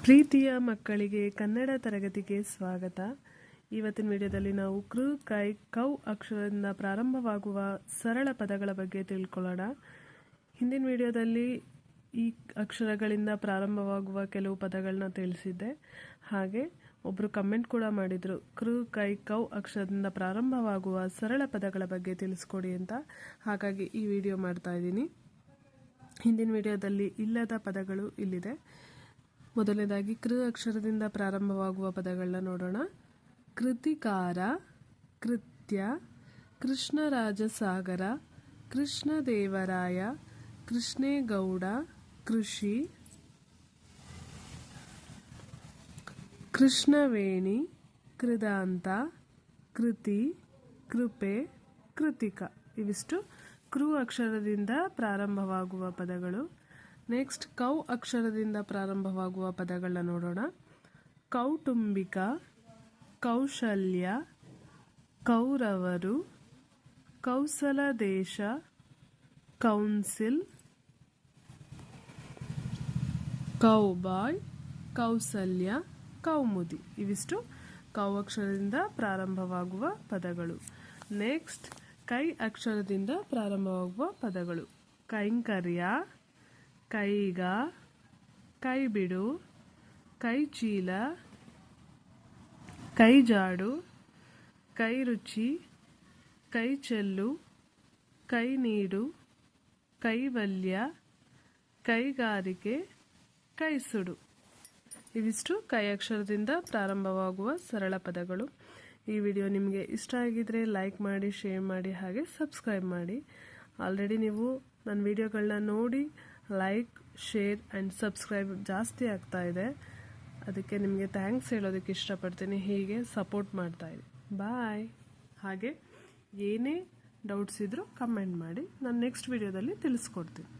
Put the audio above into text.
ಪ್ರೀತಿಯ ಮಕ್ಕಳಿಗೆ ಕನ್ನಡ ತರಗತಿಗೆ ಸ್ವಾಗತ. ಇವತ್ತಿನ ವಿಡಿಯೋದಲ್ಲಿ ನಾವು ಕೃ ಕೈ ಕೌ ಅಕ್ಷರದಿಂದ ಪ್ರಾರಂಭವಾಗುವ ಸರಳ ಪದಗಳ ಬಗ್ಗೆ ತಿಳ್ಕೊಳ್ಳೋಣ. ಹಿಂದಿನ ವಿಡಿಯೋದಲ್ಲಿ ಈ ಅಕ್ಷರಗಳಿಂದ ಪ್ರಾರಂಭವಾಗುವ ಕೆಲವು ಪದಗಳನ್ನ ತಿಳಿಸಿದ್ದೆ. ಹಾಗೆ ಒಬ್ಬರು ಕಮೆಂಟ್ ಕೂಡ ಮಾಡಿದ್ರು, ಕೃ ಕೈ ಕೌ ಅಕ್ಷರದಿಂದ ಪ್ರಾರಂಭವಾಗುವ ಸರಳ ಪದಗಳ ಬಗ್ಗೆ ತಿಳಿಸ್ಕೊಡಿ ಅಂತ. ಹಾಗಾಗಿ ಈ ವಿಡಿಯೋ ಮಾಡ್ತಾ ಇದ್ದೀನಿ. ಹಿಂದಿನ ವಿಡಿಯೋದಲ್ಲಿ ಇಲ್ಲದ ಪದಗಳು ಇಲ್ಲಿದೆ. ಮೊದಲನೇದಾಗಿ ಕೃ ಅಕ್ಷರದಿಂದ ಪ್ರಾರಂಭವಾಗುವ ಪದಗಳನ್ನ ನೋಡೋಣ. ಕೃತಿಕಾರ, ಕೃತ್ಯ, ಕೃಷ್ಣರಾಜಸಾಗರ, ಕೃಷ್ಣದೇವರಾಯ, ಕೃಷ್ಣೇಗೌಡ, ಕೃಷಿ, ಕೃಷ್ಣವೇಣಿ, ಕೃದಾಂತ, ಕೃತಿ, ಕೃಪೆ, ಕೃತಿಕ. ಇವಿಷ್ಟು ಕೃ ಅಕ್ಷರದಿಂದ ಪ್ರಾರಂಭವಾಗುವ ಪದಗಳು. ನೆಕ್ಸ್ಟ್ ಕೌ ಅಕ್ಷರದಿಂದ ಪ್ರಾರಂಭವಾಗುವ ಪದಗಳನ್ನ ನೋಡೋಣ. ಕೌಟುಂಬಿಕ, ಕೌಶಲ್ಯ, ಕೌರವರು, ಕೌಸಲ ದೇಶ, ಕೌನ್ಸಿಲ್, ಕೌಬಾಯ್, ಕೌಸಲ್ಯ, ಕೌಮುದಿ. ಇವಿಷ್ಟು ಕೌ ಅಕ್ಷರದಿಂದ ಪ್ರಾರಂಭವಾಗುವ ಪದಗಳು. ನೆಕ್ಸ್ಟ್ ಕೈ ಅಕ್ಷರದಿಂದ ಪ್ರಾರಂಭವಾಗುವ ಪದಗಳು. ಕೈಂಕರ್ಯ, ಕೈಗ, ಕೈಬಿಡು, ಕೈಚೀಲ, ಕೈಜಾಡು, ಕೈರುಚಿ, ಕೈಚೆಲ್ಲು, ಕೈ ನೀಡು, ಕೈವಲ್ಯ, ಕೈಗಾರಿಕೆ, ಕೈಸುಡು. ಇವಿಷ್ಟು ಕೈ ಅಕ್ಷರದಿಂದ ಪ್ರಾರಂಭವಾಗುವ ಸರಳ ಪದಗಳು. ಈ ವಿಡಿಯೋ ನಿಮಗೆ ಇಷ್ಟ ಆಗಿದ್ರೆ ಲೈಕ್ ಮಾಡಿ, ಶೇರ್ ಮಾಡಿ, ಹಾಗೆ ಸಬ್ಸ್ಕ್ರೈಬ್ ಮಾಡಿ. ಆಲ್ರೆಡಿ ನೀವು ನನ್ನ ವಿಡಿಯೋಗಳನ್ನ ನೋಡಿ ಲೈಕ್, ಶೇರ್ ಆ್ಯಂಡ್ ಸಬ್ಸ್ಕ್ರೈಬ್ ಜಾಸ್ತಿ ಆಗ್ತಾ ಇದೆ. ಅದಕ್ಕೆ ನಿಮಗೆ ಥ್ಯಾಂಕ್ಸ್ ಹೇಳೋದಕ್ಕೆ ಇಷ್ಟಪಡ್ತೀನಿ. ಹೀಗೆ ಸಪೋರ್ಟ್ ಮಾಡ್ತಾ ಇರಿ. ಬಾಯ್. ಹಾಗೆ ಏನೇ ಡೌಟ್ಸ್ ಇದ್ರೂ ಕಮೆಂಟ್ ಮಾಡಿ, ನಾನು ನೆಕ್ಸ್ಟ್ ವಿಡಿಯೋದಲ್ಲಿ ತಿಳಿಸ್ಕೊಡ್ತೀನಿ.